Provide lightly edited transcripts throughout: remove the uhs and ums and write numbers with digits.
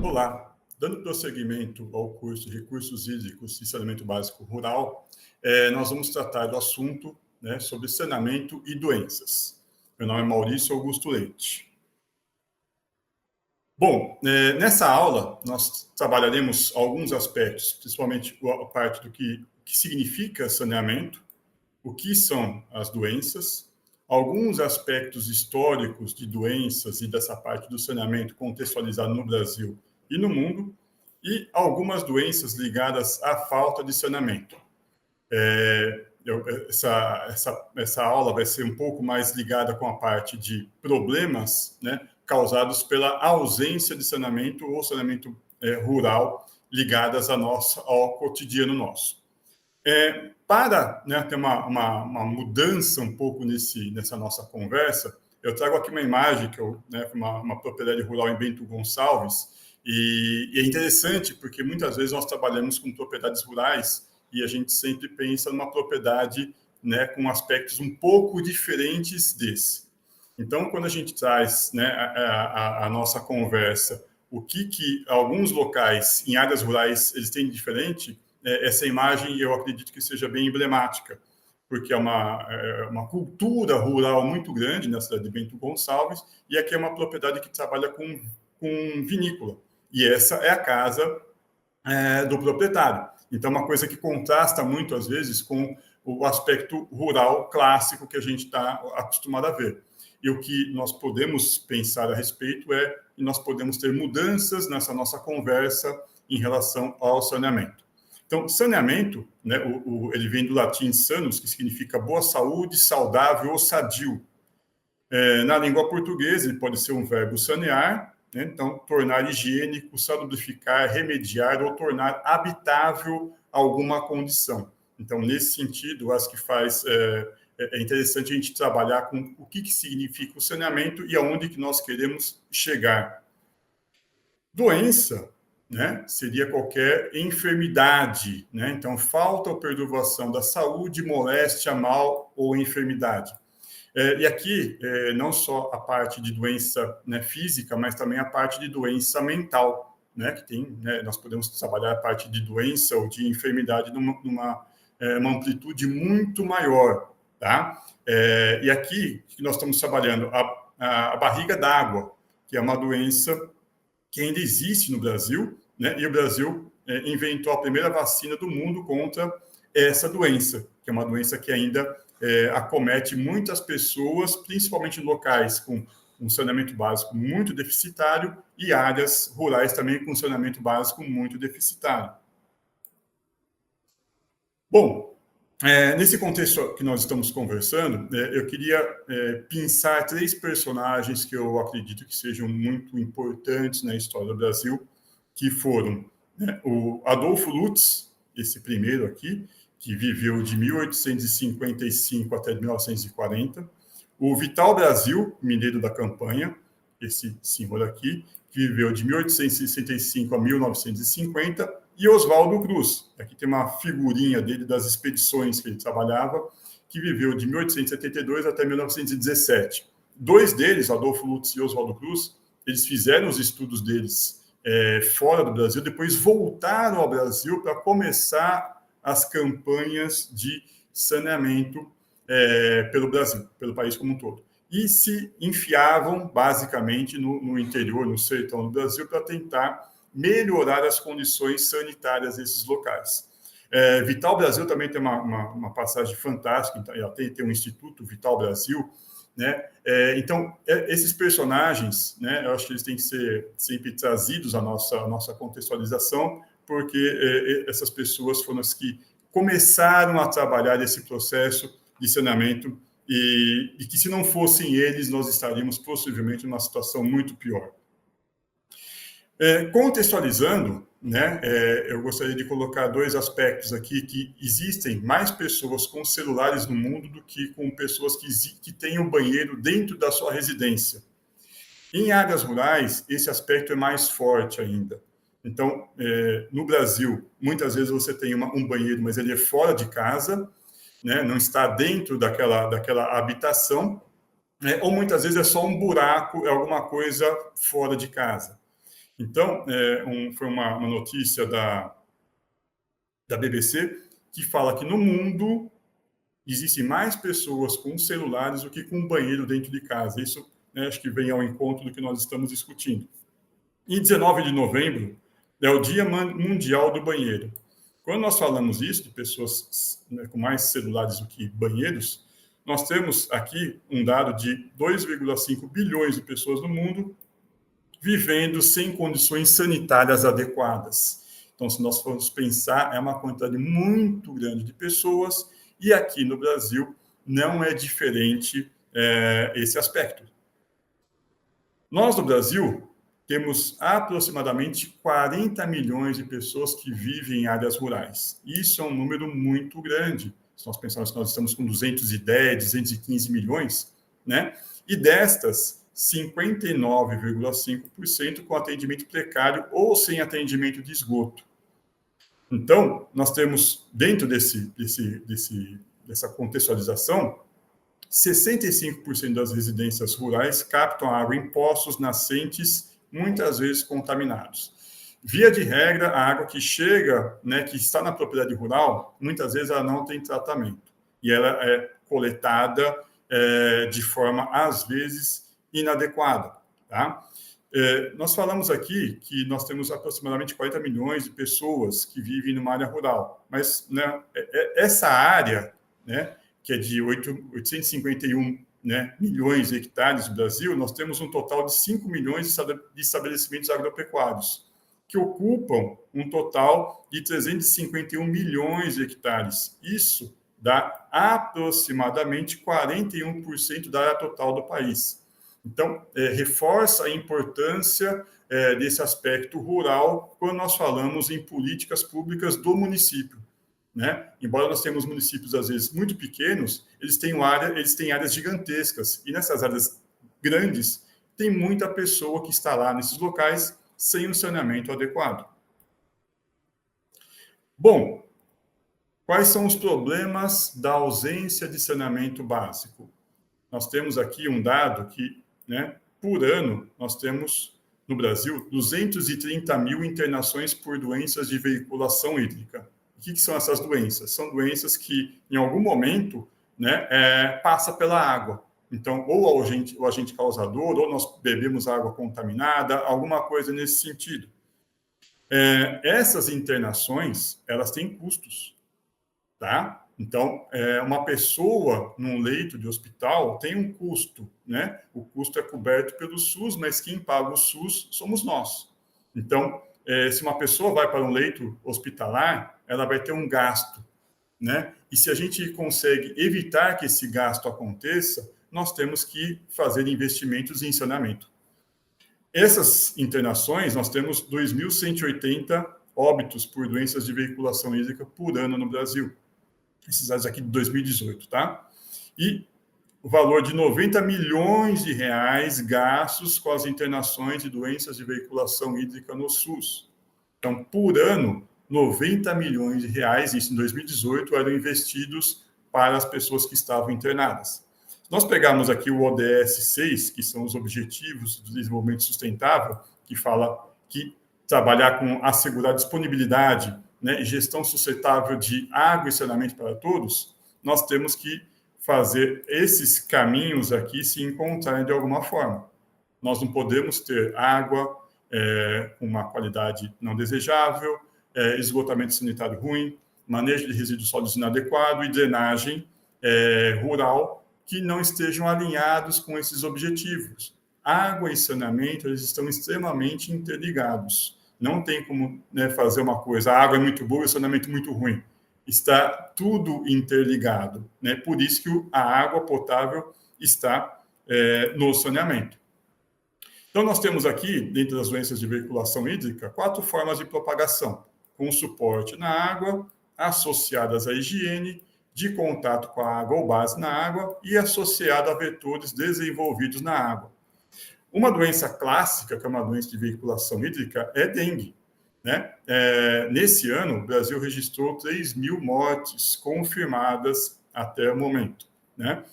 Olá, dando prosseguimento ao curso de Recursos Hídricos e Saneamento Básico Rural, nós vamos tratar do assunto, né, sobre saneamento e doenças. Meu nome é Maurício Augusto Leite. Bom, nessa aula nós trabalharemos alguns aspectos, principalmente a parte do que significa saneamento, o que são as doenças, alguns aspectos históricos de doenças e dessa parte do saneamento contextualizado no Brasil e no mundo, e algumas doenças ligadas à falta de saneamento. Essa aula vai ser um pouco mais ligada com a parte de problemas, né, causados pela ausência de saneamento ou saneamento rural ligadas ao cotidiano nosso. Para, né, ter uma mudança um pouco nessa nossa conversa, eu trago aqui uma imagem que uma propriedade rural em Bento Gonçalves, e é interessante porque muitas vezes nós trabalhamos com propriedades rurais e a gente sempre pensa numa propriedade, né, com aspectos um pouco diferentes desse. Então, quando a gente traz, né, a nossa conversa, o que alguns locais em áreas rurais eles têm de diferente, essa imagem eu acredito que seja bem emblemática, porque é uma cultura rural muito grande na cidade de Bento Gonçalves, e aqui é uma propriedade que trabalha com vinícola. E essa é a casa do proprietário. Então, uma coisa que contrasta muito, às vezes, com o aspecto rural clássico que a gente está acostumado a ver. E o que nós podemos pensar a respeito e nós podemos ter mudanças nessa nossa conversa em relação ao saneamento. Então, saneamento, né, ele vem do latim sanus, que significa boa saúde, saudável ou sadio. Na língua portuguesa, ele pode ser um verbo sanear, né? Então, tornar higiênico, salubrificar, remediar ou tornar habitável alguma condição. Então, nesse sentido, acho que é interessante a gente trabalhar com o que significa o saneamento e aonde que nós queremos chegar. Doença, né, seria qualquer enfermidade, né? Então, falta ou perturbação da saúde, moléstia, mal ou enfermidade. E aqui, não só a parte de doença, né, física, mas também a parte de doença mental, né, que tem, né, nós podemos trabalhar a parte de doença ou de enfermidade numa uma amplitude muito maior, tá? E aqui que nós estamos trabalhando a barriga d'água, que é uma doença que ainda existe no Brasil, né, e o Brasil inventou a primeira vacina do mundo contra essa doença, que é uma doença que ainda acomete muitas pessoas, principalmente em locais com um saneamento básico muito deficitário e áreas rurais também com saneamento básico muito deficitário. Bom, nesse contexto que nós estamos conversando, eu queria pensar 3 personagens que eu acredito que sejam muito importantes na história do Brasil, que foram, né, o Adolfo Lutz, esse primeiro aqui, que viveu de 1855 até 1940, o Vital Brasil, mineiro da campanha, esse símbolo aqui, que viveu de 1865 a 1950, e Oswaldo Cruz, aqui tem uma figurinha dele das expedições que ele trabalhava, que viveu de 1872 até 1917. 2 deles, Adolfo Lutz e Oswaldo Cruz, eles fizeram os estudos deles fora do Brasil, depois voltaram ao Brasil para começar as campanhas de saneamento pelo Brasil, pelo país como um todo. E se enfiavam, basicamente, no interior, no sertão do Brasil, para tentar melhorar as condições sanitárias desses locais. Vital Brasil também tem uma passagem fantástica, então, tem um Instituto Vital Brasil, né? Então, esses personagens, né, eu acho que eles têm que ser sempre trazidos à nossa contextualização, porque essas pessoas foram as que começaram a trabalhar esse processo de saneamento e que, se não fossem eles, nós estaríamos possivelmente numa situação muito pior. Contextualizando, né, eu gostaria de colocar 2 aspectos aqui, que existem mais pessoas com celulares no mundo do que com pessoas que têm um banheiro dentro da sua residência. Em áreas rurais, esse aspecto é mais forte ainda. Então, no Brasil, muitas vezes você tem um banheiro, mas ele é fora de casa, né? Não está dentro daquela habitação, né? Ou muitas vezes é só um buraco, é alguma coisa fora de casa. Então, foi uma notícia da BBC que fala que no mundo existem mais pessoas com celulares do que com um banheiro dentro de casa. Isso, né, acho que vem ao encontro do que nós estamos discutindo. Em 19 de novembro, é o Dia Mundial do Banheiro. Quando nós falamos isso, de pessoas, né, com mais celulares do que banheiros, nós temos aqui um dado de 2,5 bilhões de pessoas no mundo vivendo sem condições sanitárias adequadas. Então, se nós formos pensar, é uma quantidade muito grande de pessoas, e aqui no Brasil não é diferente esse aspecto. Nós, no Brasil, temos aproximadamente 40 milhões de pessoas que vivem em áreas rurais. Isso é um número muito grande. Se nós pensarmos que nós estamos com 210, 215 milhões, né? E destas, 59,5% com atendimento precário ou sem atendimento de esgoto. Então, nós temos, dentro dessa contextualização, 65% das residências rurais captam água em poços nascentes, muitas vezes contaminados. Via de regra, a água que chega, né, que está na propriedade rural, muitas vezes ela não tem tratamento. E ela é coletada de forma, às vezes, inadequada. Tá? Nós falamos aqui que nós temos aproximadamente 40 milhões de pessoas que vivem numa área rural. Mas, né, essa área, né, que é de 851, né, milhões de hectares no Brasil, nós temos um total de 5 milhões de estabelecimentos agropecuários, que ocupam um total de 351 milhões de hectares. Isso dá aproximadamente 41% da área total do país. Então, reforça a importância desse aspecto rural quando nós falamos em políticas públicas do município. Né? Embora nós tenhamos municípios, às vezes, muito pequenos, eles têm áreas gigantescas. E nessas áreas grandes, tem muita pessoa que está lá nesses locais sem um saneamento adequado. Bom, quais são os problemas da ausência de saneamento básico? Nós temos aqui um dado que, né, por ano, nós temos, no Brasil, 230 mil internações por doenças de veiculação hídrica. O que são essas doenças? São doenças que, em algum momento, né, passa pela água. Então, ou o agente causador, ou nós bebemos água contaminada, alguma coisa nesse sentido. Essas internações, elas têm custos, tá? Então, uma pessoa num leito de hospital tem um custo, né? O custo é coberto pelo SUS, mas quem paga o SUS somos nós. Então, se uma pessoa vai para um leito hospitalar, ela vai ter um gasto, né? E se a gente consegue evitar que esse gasto aconteça, nós temos que fazer investimentos em saneamento. Essas internações, nós temos 2.180 óbitos por doenças de veiculação hídrica por ano no Brasil. Esses dados aqui de 2018, tá? E o valor de 90 milhões de reais gastos com as internações de doenças de veiculação hídrica no SUS. Então, por ano, 90 milhões de reais, isso em 2018, eram investidos para as pessoas que estavam internadas. Se nós pegarmos aqui o ODS 6, que são os Objetivos do Desenvolvimento Sustentável, que fala que trabalhar com assegurar disponibilidade, né, e gestão sustentável de água e saneamento para todos, nós temos que fazer esses caminhos aqui se encontrarem de alguma forma. Nós não podemos ter água com uma qualidade não desejável, esgotamento sanitário ruim, manejo de resíduos sólidos inadequado e drenagem rural que não estejam alinhados com esses objetivos. Água e saneamento, eles estão extremamente interligados. Não tem como, né, fazer uma coisa, a água é muito boa e o saneamento muito ruim. Está tudo interligado, né? Por isso que a água potável está no saneamento. Então, nós temos aqui, dentro das doenças de veiculação hídrica, 4 formas de propagação, com suporte na água, associadas à higiene, de contato com a água ou base na água e associada a vetores desenvolvidos na água. Uma doença clássica, que é uma doença de veiculação hídrica, é dengue. né? Nesse ano, o Brasil registrou 3.000 mortes confirmadas até o momento, né?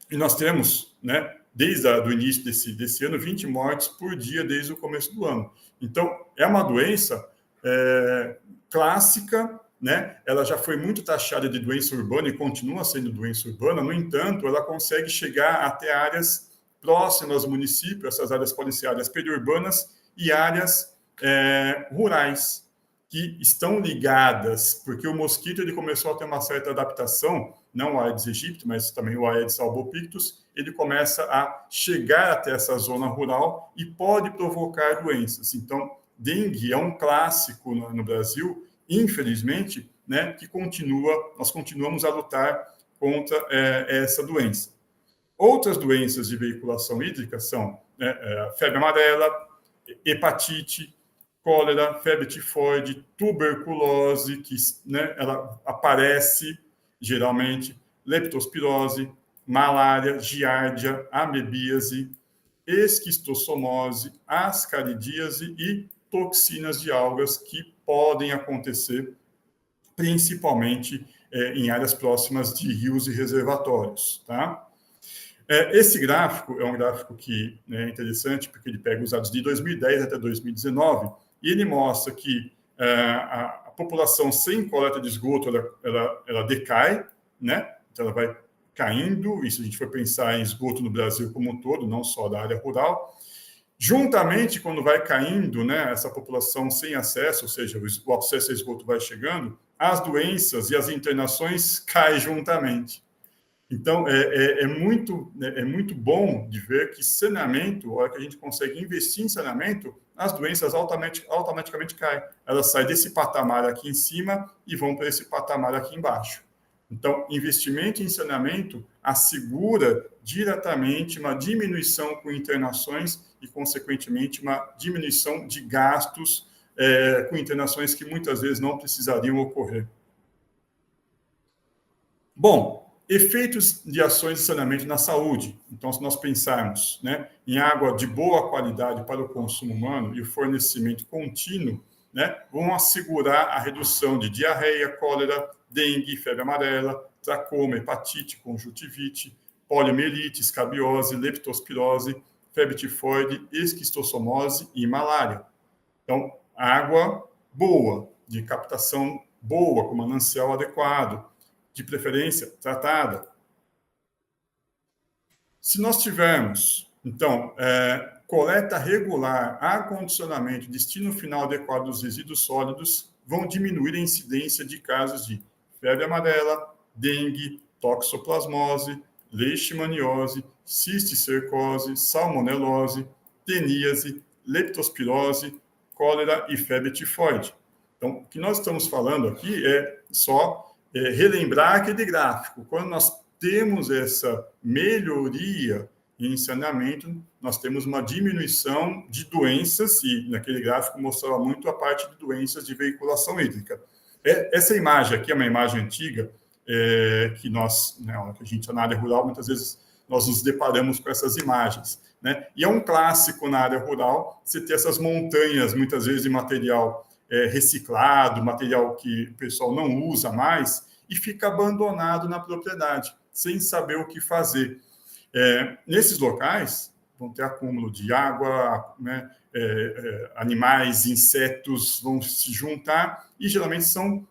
E nós temos, né, desde o início desse ano, 20 mortes por dia desde o começo do ano. Então, é uma doença clássica, né? Ela já foi muito taxada de doença urbana e continua sendo doença urbana. No entanto, ela consegue chegar até áreas próximas ao município. Essas áreas podem ser áreas periurbanas e áreas rurais, que estão ligadas, porque o mosquito ele começou a ter uma certa adaptação, não o Aedes aegypti, mas também o Aedes albopictus, ele começa a chegar até essa zona rural e pode provocar doenças. Então, dengue é um clássico no Brasil, infelizmente, né, que nós continuamos a lutar contra essa doença. Outras doenças de veiculação hídrica são febre amarela, hepatite, cólera, febre tifoide, tuberculose, que, né, ela aparece geralmente, leptospirose, malária, giardia, amebíase, esquistossomose, ascaridíase e toxinas de algas que podem acontecer principalmente em áreas próximas de rios e reservatórios, tá? Esse gráfico é um gráfico que é interessante, porque ele pega os dados de 2010 até 2019, e ele mostra que a população sem coleta de esgoto, ela decai, né? Então, ela vai caindo, e se a gente for pensar em esgoto no Brasil como um todo, não só da área rural, juntamente, quando vai caindo, né, essa população sem acesso, ou seja, o acesso a esgoto vai chegando, as doenças e as internações caem juntamente. Então, é muito bom de ver que saneamento, a hora que a gente consegue investir em saneamento, as doenças automaticamente caem. Elas saem desse patamar aqui em cima e vão para esse patamar aqui embaixo. Então, investimento em saneamento assegura diretamente uma diminuição com internações e, consequentemente, uma diminuição de gastos com internações que muitas vezes não precisariam ocorrer. Bom, efeitos de ações de saneamento na saúde. Então, se nós pensarmos, né, em água de boa qualidade para o consumo humano e o fornecimento contínuo, né, vão assegurar a redução de diarreia, cólera, dengue, febre amarela, tracoma, hepatite, conjuntivite, poliomielite, escabiose, leptospirose, febre tifoide, esquistossomose e malária. Então, água boa, de captação boa, com manancial adequado, de preferência tratada. Se nós tivermos, então, coleta regular, acondicionamento, destino final adequado dos resíduos sólidos, vão diminuir a incidência de casos de febre amarela, dengue, toxoplasmose, leishmaniose, cisticercose, salmonelose, teníase, leptospirose, cólera e febre tifoide. Então, o que nós estamos falando aqui é só relembrar aquele gráfico. Quando nós temos essa melhoria em saneamento, nós temos uma diminuição de doenças, e naquele gráfico mostrava muito a parte de doenças de veiculação hídrica. Essa imagem aqui é uma imagem antiga, que nós, né, que a gente na área rural, muitas vezes nós nos deparamos com essas imagens, né? E é um clássico na área rural você ter essas montanhas, muitas vezes, de material reciclado, material que o pessoal não usa mais, e fica abandonado na propriedade, sem saber o que fazer. Nesses locais, vão ter acúmulo de água, né, animais, insetos vão se juntar, e geralmente são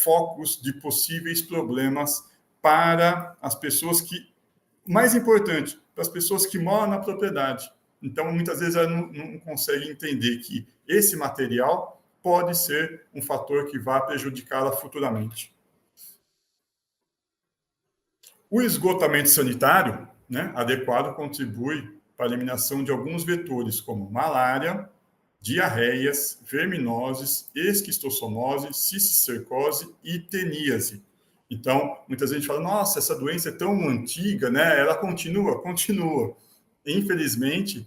focos de possíveis problemas para as pessoas que, mais importante, para as pessoas que moram na propriedade. Então, muitas vezes, ela não consegue entender que esse material pode ser um fator que vá prejudicá-la futuramente. O esgotamento sanitário, né, adequado contribui para a eliminação de alguns vetores, como malária, diarreias, verminoses, esquistossomose, cisticercose e teníase. Então, muitas vezes a gente fala, nossa, essa doença é tão antiga, né? Ela continua. Infelizmente,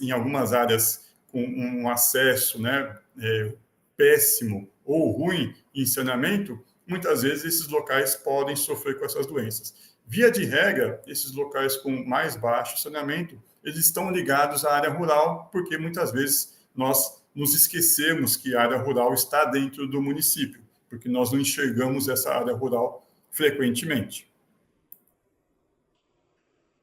em algumas áreas com um acesso, né, péssimo ou ruim em saneamento, muitas vezes esses locais podem sofrer com essas doenças. Via de regra, esses locais com mais baixo saneamento, eles estão ligados à área rural, porque muitas vezes nós nos esquecemos que a área rural está dentro do município, porque nós não enxergamos essa área rural frequentemente.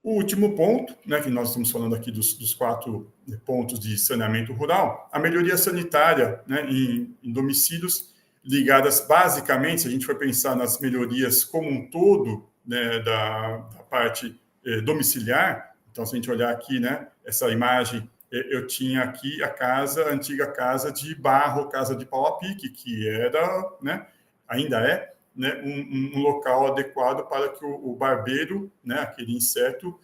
O último ponto, né, que nós estamos falando aqui dos 4 pontos de saneamento rural, a melhoria sanitária, né, em domicílios ligadas basicamente, se a gente for pensar nas melhorias como um todo, né, da parte domiciliar. Então, se a gente olhar aqui, né, essa imagem, eu tinha aqui a antiga casa de barro, casa de pau a pique, que era, né, ainda é, né, um local adequado para que o barbeiro, né, aquele inseto,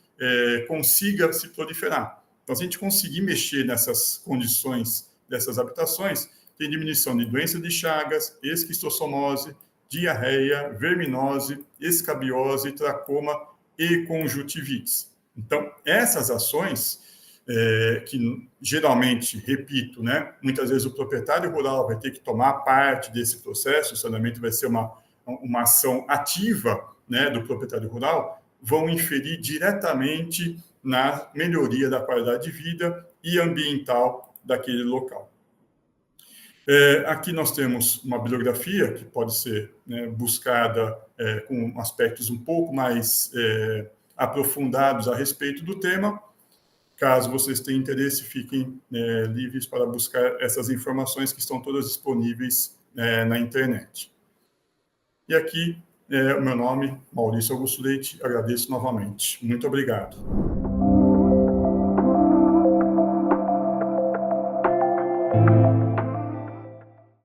consiga se proliferar. Então, se a gente conseguir mexer nessas condições dessas habitações, tem diminuição de doença de Chagas, esquistossomose, diarreia, verminose, escabiose, tracoma e conjuntivites. Então, essas ações, que geralmente, repito, né, muitas vezes o proprietário rural vai ter que tomar parte desse processo, o saneamento vai ser uma ação ativa, né, do proprietário rural, vão inferir diretamente na melhoria da qualidade de vida e ambiental daquele local. Aqui nós temos uma bibliografia que pode ser, né, buscada com aspectos um pouco mais aprofundados a respeito do tema. Caso vocês tenham interesse, fiquem livres para buscar essas informações que estão todas disponíveis na internet. E aqui, o meu nome, Maurício Augusto Leite, agradeço novamente. Muito obrigado.